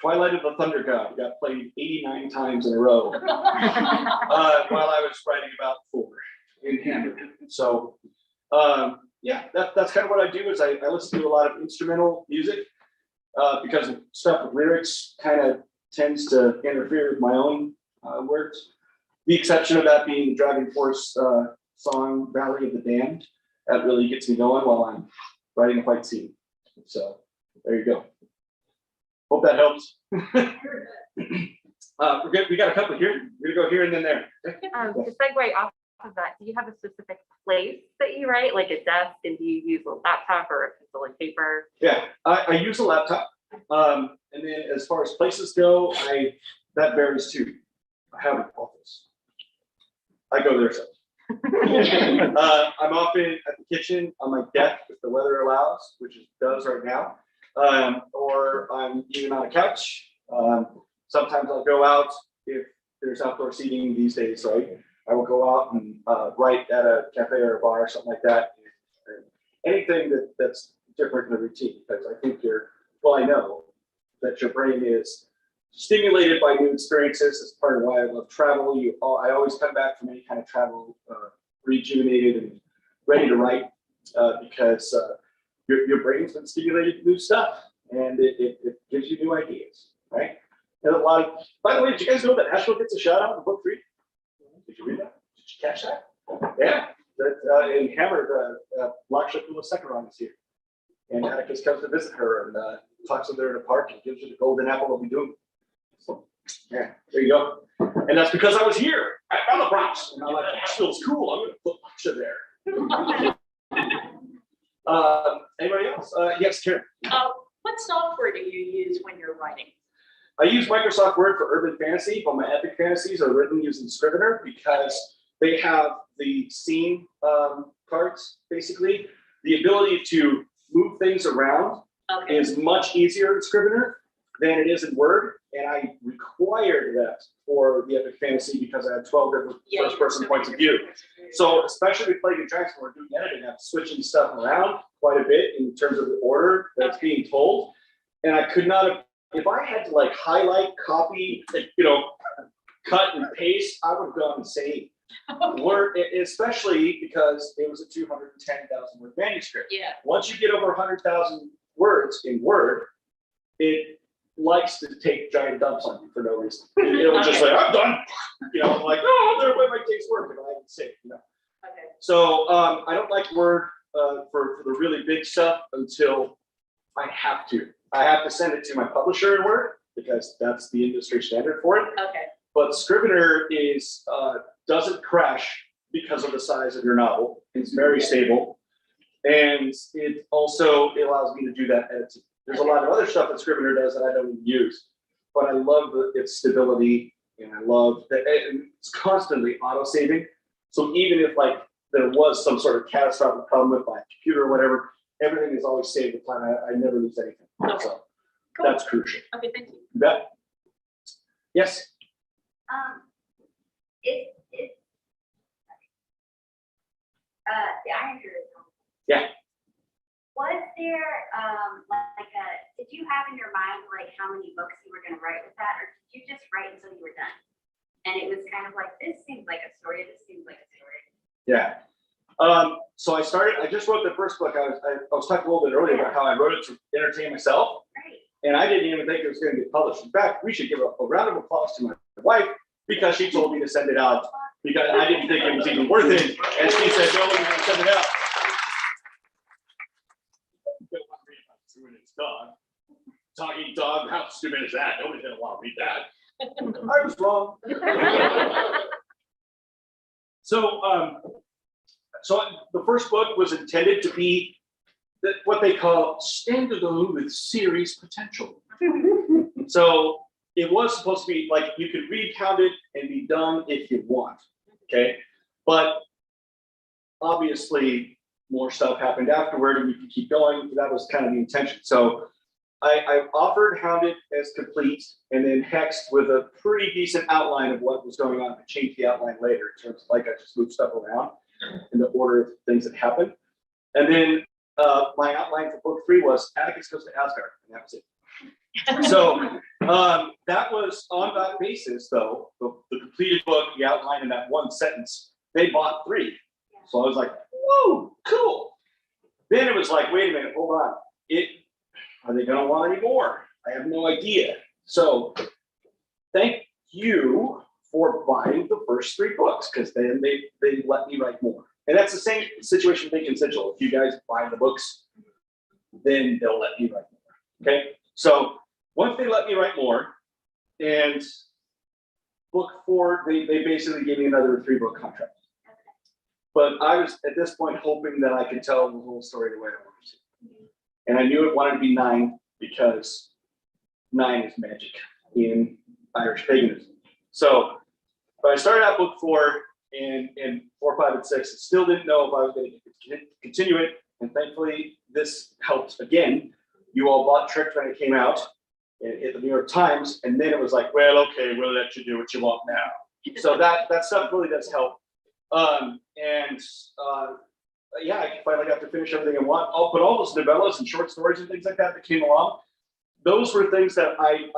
Twilight of the Thunder God got played 89 times in a row while I was writing about Thor in Hammer. So yeah, that's kind of what I do is I listen to a lot of instrumental music because stuff with lyrics kind of tends to interfere with my own words. The exception of that being the Dragon Force song Valley of the Damned. That really gets me going while I'm writing a fight scene. So there you go. Hope that helps. We're good. We got a couple here. We're gonna go here and then there. To segue off of that, do you have a specific place that you write, like a desk, and do you use a laptop or a pencil and paper? Yeah, I use a laptop. And then as far as places go, that varies too. I have an office. I go there sometimes. I'm often at the kitchen on my deck if the weather allows, which it does right now. Or I'm even on a couch. Sometimes I'll go out if there's outdoor seating these days, right? I will go out and write at a cafe or a bar or something like that. Anything that's different in the routine, because I think I know that your brain is stimulated by new experiences. It's part of why I love travel. I always come back from any kind of travel rejuvenated and ready to write because your brain's been stimulated to new stuff, and it gives you new ideas, right? And by the way, did you guys know that Asheville gets a shout out in book 3? Did you read that? Did you catch that? Yeah, that in Hammer, Laksha Kulasekaran is here, and Atticus comes to visit her and talks with her in a park and gives her the golden apple of doom. So, yeah, there you go. And that's because I was here at Malaprop, and I'm like, Asheville's cool. I'm going to put Laksha there. Anybody else? Yes, Karen. What software do you use when you're writing? I use Microsoft Word for urban fantasy, but my epic fantasies are written using Scrivener because they have the scene cards, basically. The ability to move things around is much easier in Scrivener than it is in Word, and I required that for the epic fantasy because I had 12 different first-person points of view. So especially with Plague and Dragons, when we're doing editing, I'm switching stuff around quite a bit in terms of the order that's being told, and I could not have. If I had to like highlight, copy, cut and paste, I would have gone insane. Word, especially because it was a 210,000 word manuscript. Yeah. Once you get over 100,000 words in Word, it likes to take giant dumps on you for no reason. It was just like, I'm done. I'm like, oh, there went my day's work, and I didn't say, Okay. So I don't like Word for the really big stuff until I have to. I have to send it to my publisher in Word, because that's the industry standard for it. Okay. But Scrivener is, doesn't crash because of the size of your novel. It's very stable. And it also allows me to do that editing. There's a lot of other stuff that Scrivener does that I don't even use, but I love its stability, and I love that it's constantly auto-saving. So even if like there was some sort of catastrophic problem with my computer or whatever, everything is always saved. I never lose anything. Okay. So Cool. that's crucial. Okay, thank you. You bet. Yes. The Iron Druid. Yeah. Was there, did you have in your mind, like, how many books you were gonna write with that, or did you just write until you were done? And it was kind of like, this seems like a story, this seems like a story. Yeah. So I just wrote the first book. I was talking a little bit earlier about how I wrote it to entertain myself. Right. And I didn't even think it was going to get published. In fact, we should give a round of applause to my wife because she told me to send it out because I didn't think it was even worth it. And she said, no, we're going to send it out. It's dog. Talking dog, how stupid is that? Nobody's going to want to read that. I was wrong. So the first book was intended to be what they call standalone with series potential. So it was supposed to be like you could read, count it, and be done if you want. Okay, but obviously more stuff happened afterward, and you could keep going. That was kind of the intention. So I offered Hounded as complete, and then hexed with a pretty decent outline of what was going on. I changed the outline later in terms of like I just moved stuff around in the order of things that happened. And then my outline for book 3 was Atticus goes to Asgard, and that was it. So that was on that basis, though, the completed book, the outline in that one sentence, they bought 3. So I was like, whoa, cool. Then it was like, wait a minute, hold on. Are they going to want any more? I have no idea. So thank you for buying the first 3 books, because then they let me write more. And that's the same situation with Ink Sigil. If you guys buy the books, then they'll let me write more. Okay. So once they let me write more, and book 4, they basically gave me another 3-book contract. But I was at this point hoping that I could tell the whole story the way I wanted to. And I knew it wanted to be 9 because 9 is magic in Irish paganism. So, but I started out book 4 and 4, 5, and 6. I still didn't know if I was going to continue it. And thankfully, this helped again. You all bought Tricked when it came out at the New York Times. And then it was like, well, okay, we'll let you do what you want now. So that stuff really does help. Yeah, I finally got to finish everything I want. I'll put all those novellas and short stories and things like that came along. Those were things that I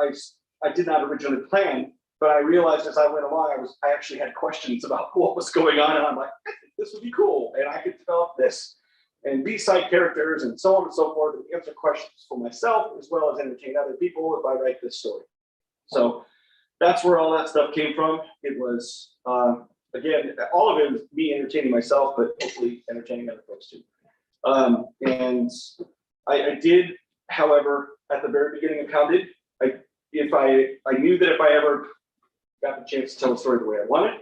did not originally plan, but I realized as I went along, I actually had questions about what was going on, and I'm like, I think this would be cool, and I could develop this, and these side characters, and so on and so forth, and answer questions for myself as well as entertain other people if I write this story. So that's where all that stuff came from. It was. Again, all of it was me entertaining myself, but hopefully entertaining other folks too. And I did, however, at the very beginning of Hounded, I knew that if I ever got the chance to tell the story the way I wanted,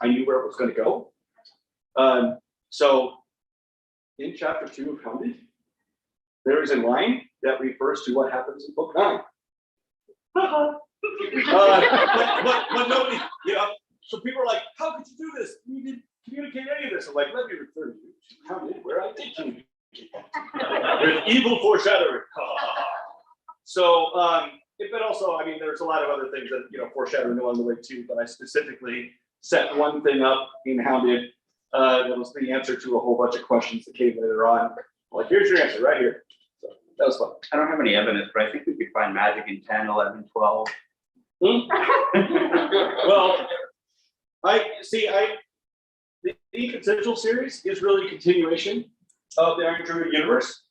I knew where it was going to go. So in chapter 2 of Hounded, there is a line that refers to what happens in book 9. But nobody, you know. So people are like, how could you do this? You didn't communicate any of this. I'm like, let me refer you to Hounded, where I did communicate. With evil foreshadowing. So, but also, I mean, there's a lot of other things that, foreshadowing along the way too, but I specifically set one thing up in Hounded that was the answer to a whole bunch of questions that came later on. Like, here's your answer right here. So that was fun. I don't have any evidence, but I think we could find magic in 10, 11, 12. Well, the Ink Sigil series is really a continuation of the Iron Druid universe.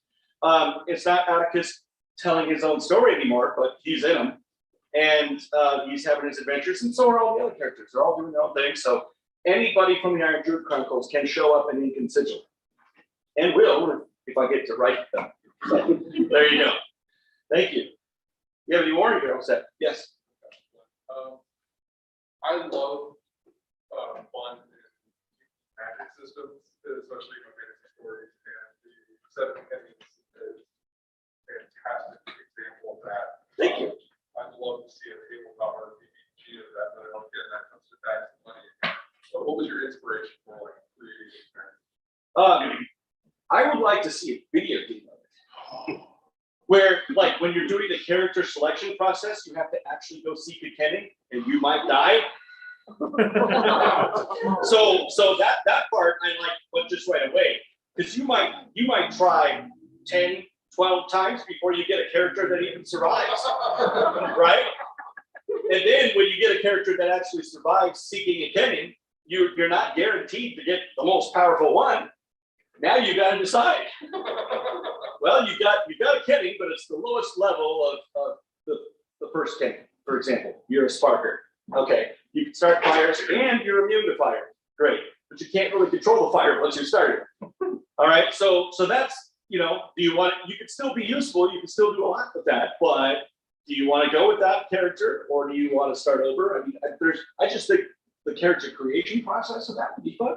It's not Atticus telling his own story anymore, but he's in them, and he's having his adventures, and so are all the other characters. They're all doing their own thing. So anybody from the Iron Druid Chronicles can show up in Ink Sigil, and will if I get to write them. So, there you go. Thank you. You have any more? You're all set. Yes. I love fun magic systems, especially in fantasy stories, and the Seven Kennings is a fantastic example of that. Thank you. I'd love to see a tabletop RPG of that, but I don't get that comes to back to money. So what was your inspiration for like creating this? I would like to see a video game of it. Where, like, when you're doing the character selection process, you have to actually go seek a kenning, and you might die. So that part I like, but just right away, because you might try 10, 12 times before you get a character that even survives, right? And then when you get a character that actually survives seeking a kenning, you're not guaranteed to get the most powerful one. Now you got to decide. Well, you got a kenning, but it's the lowest level of the first kenning. For example, you're a sparker. Okay, you can start fires and you're immune to fire. Great, but you can't really control the fire once you start it. All right, so that's, you can still be useful. You can still do a lot with that, but do you want to go with that character or do you want to start over? I mean, I just think the character creation process of that would be fun.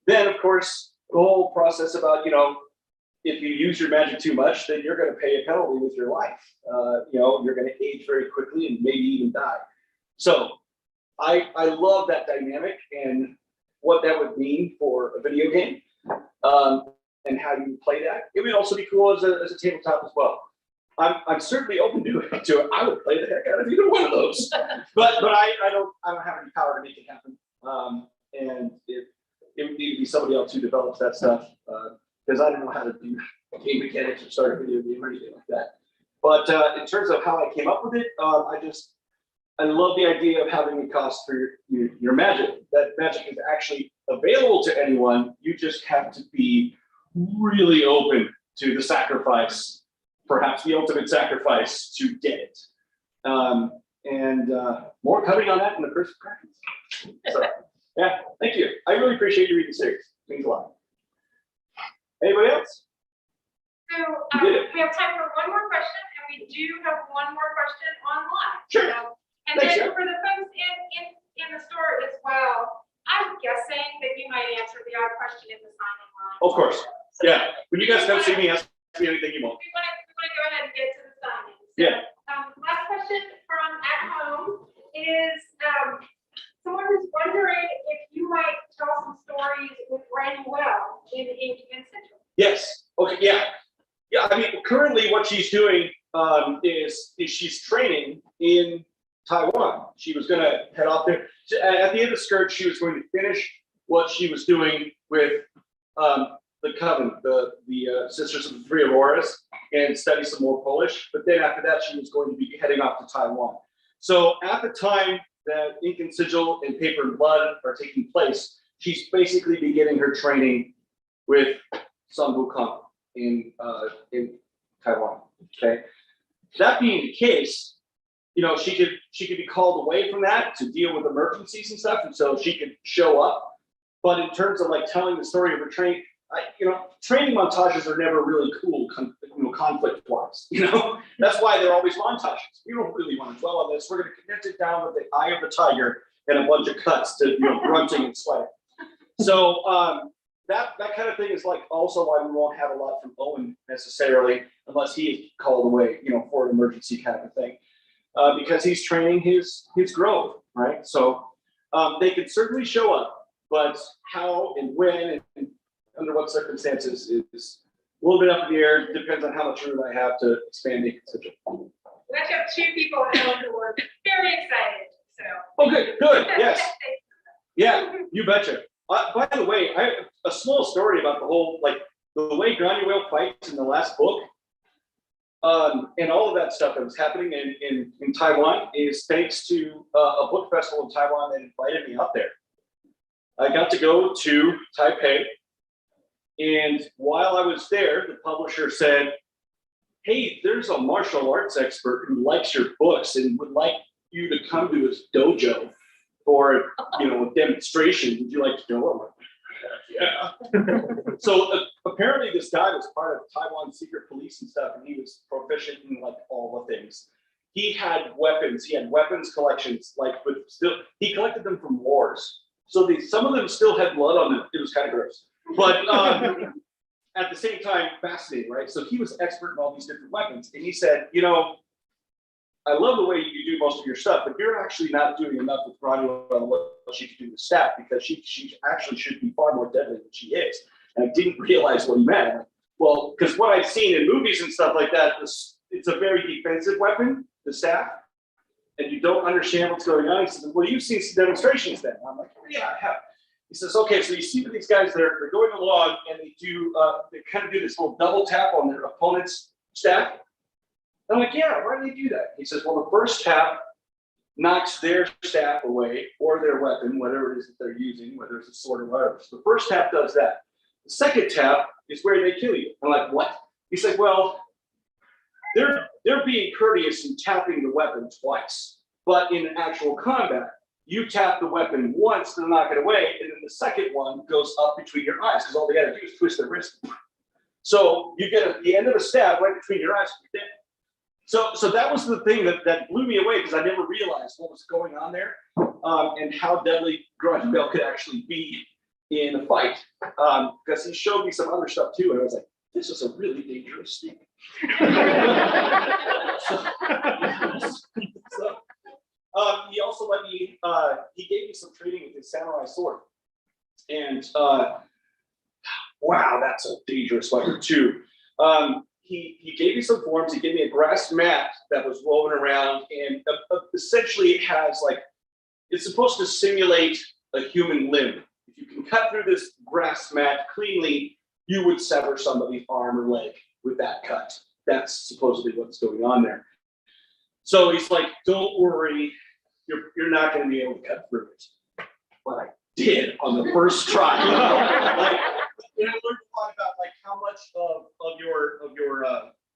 Then, of course, the whole process about, if you use your magic too much, then you're going to pay a penalty with your life. You're going to age very quickly and maybe even die. So I love that dynamic and what that would mean for a video game and how you play that. It would also be cool as a tabletop as well. I'm certainly open to it. I would play the heck out of either one of those, but I don't have any power to make it happen. And it would need to be somebody else who develops that stuff because I don't know how to do game mechanics or start a video game or anything like that. But in terms of how I came up with it, I love the idea of having a cost for your magic. That magic is actually available to anyone. You just have to be really open to the sacrifice, perhaps the ultimate sacrifice to get it. And more coming on that in the Curse of Krakens. So, yeah, thank you. I really appreciate you reading the series. It means a lot. Anybody else? So You did it. we have time for one more question, and we do have one more question online. Sure. And Thanks, then Jeff. for the folks in the store as well, I'm guessing that you might answer the odd question in the signing line. Of course. So Yeah. When you guys come see me, ask me anything you want. We want to go ahead and get to the signing. So, Yeah. Last question from at home is someone who's wondering if you might tell some stories with Randy Well in Ink Sigil. Yes. Okay. Yeah. Yeah. I mean, currently what she's doing is she's training in Taiwan. She was going to head off there. At the end of the skirt, she was going to finish what she was doing with the Coven, the Sisters of the Three Auroras, and study some more Polish. But then after that, she was going to be heading off to Taiwan. So at the time that Ink and Sigil and Paper and Blood are taking place, she's basically beginning her training with Sun Wukong in Taiwan. Okay. That being the case, she could be called away from that to deal with emergencies and stuff, and so she could show up. But in terms of like telling the story of her training, training montages are never really cool, conflict-wise. That's why they're always montages. We don't really want to dwell on this. We're going to connect it down with the eye of the tiger and a bunch of cuts to grunting and sweating. So that kind of thing is like also why we won't have a lot from Owen necessarily, unless he is called away, for an emergency kind of a thing. Because he's training his growth, right? So they can certainly show up, but how and when and under what circumstances is a little bit up in the air. Depends on how much room I have to expand the constitution. We actually have 2 people at home who are very excited. So. Okay, good. Yes. Yeah, you betcha. By the way, I have a small story about the whole, the way Granuel fights in the last book. And all of that stuff that was happening in Taiwan is thanks to a book festival in Taiwan that invited me out there. I got to go to Taipei, and while I was there, the publisher said, "Hey, there's a martial arts expert who likes your books and would like you to come to his dojo for a demonstration. Would you like to go?" I'm like, yeah. So apparently this guy was part of Taiwan secret police and stuff, and he was proficient in all the things. he had weapons collections, like, but still, he collected them from wars. So some of them still had blood on them. It was kind of gross. But at the same time, fascinating, right? So he was expert in all these different weapons. And he said, you know, I love the way you do most of your stuff, but you're actually not doing enough with Ronnie on what she can do with staff, because she actually should be far more deadly than she is. And I didn't realize what he meant. Well, because what I've seen in movies and stuff like that, it's a very defensive weapon, the staff, and you don't understand what's going on. He says, well, you've seen some demonstrations then. I'm like, yeah, I have. He says, okay, so you see these guys, they're going along and they kind of do this little double tap on their opponent's staff. I'm like, yeah, why do they do that? He says, well, the first tap knocks their staff away or their weapon, whatever it is that they're using, whether it's a sword or whatever. So the first tap does that. The second tap is where they kill you. I'm like, what? He's like, well, they're being courteous in tapping the weapon twice, but in actual combat, you tap the weapon once to knock it away, and then the second one goes up between your eyes, because all they gotta do is twist their wrist. So you get at the end of a stab right between your eyes, you're dead. So that was the thing that blew me away, because I never realized what was going on there, and how deadly Grudge Bell could actually be in a fight. Because he showed me some other stuff too, and I was like, this is a really dangerous thing. He also let me, he gave me some training with his samurai sword. And wow, that's a dangerous weapon too. He gave me some forms. He gave me a grass mat that was woven around, and essentially it has like, it's supposed to simulate a human limb. If you can cut through this grass mat cleanly, you would sever somebody's arm or leg with that cut. That's supposedly what's going on there. So he's like, don't worry, you're not going to be able to cut through it. But I did on the first try. And I learned a lot about like how much of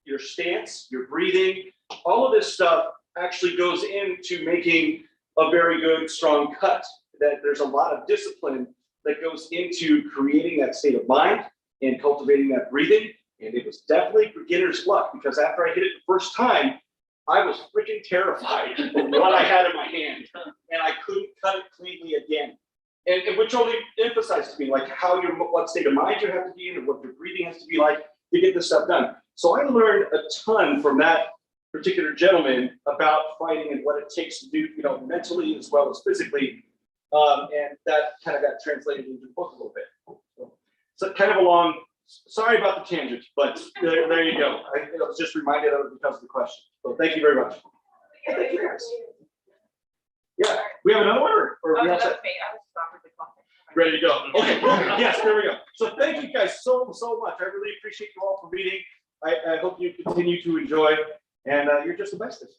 your stance, your breathing, all of this stuff actually goes into making a very good, strong cut. That there's a lot of discipline that goes into creating that state of mind and cultivating that breathing. And it was definitely beginner's luck, because after I hit it the first time, I was freaking terrified of what I had in my hand, and I couldn't cut it cleanly again. And which only emphasized to me like what state of mind you have to be in, and what your breathing has to be like to get this stuff done. So I learned a ton from that particular gentleman about fighting and what it takes to do, you know, mentally as well as physically. And that kind of got translated into the book a little bit. So kind of a long, sorry about the tangent, but there you go. I was just reminded of it because of the question. So thank you very much. Thank you guys. Yeah, we have another one, or we all set? Ready to go. Okay, yes, there we go. So thank you guys so much. I really appreciate you all for reading. I hope you continue to enjoy, and you're just the bestest.